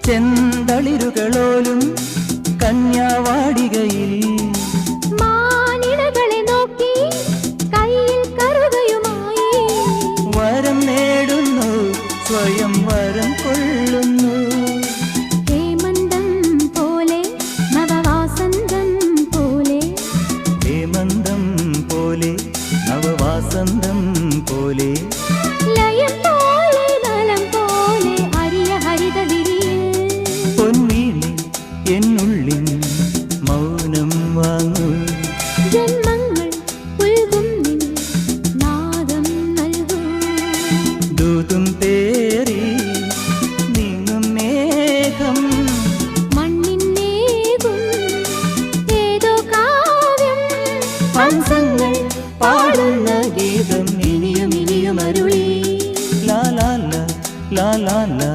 ചെന്തളിരുകളോലും കന്യാവാടികയിൽ മാനിടകളെ നോക്കി കയ്യിൽ കറുകയുമായി വരം നേടുന്നു സ്വയം വരം കൊള്ളുന്നു ഹേമന്തം പോലെ നവവാസന്തം പോലെ ഹേമന്തം പോലെ നവവാസന്തം പോലെ ലയം പോലെ നലം പോലെ അരിയ ഹരിത വിരിയിൽ പൊന്നീളി എന്നുള്ളിൽ മൗനം വാങ്ങൂ ജന്മങ്ങൾ ഉൽകും നിൻ നാദം നൽകൂ ദൂതും തേറി നീങ്ങും മേഘം മണ്ണിന്നേകും ഏതോ കാവ്യം ഹംസങ്ങൾ പാടുന്ന ഗീതം ഇനിയും ഇനിയും അരുളി ലാ ലാ ലാ ലാ ലാ ലാ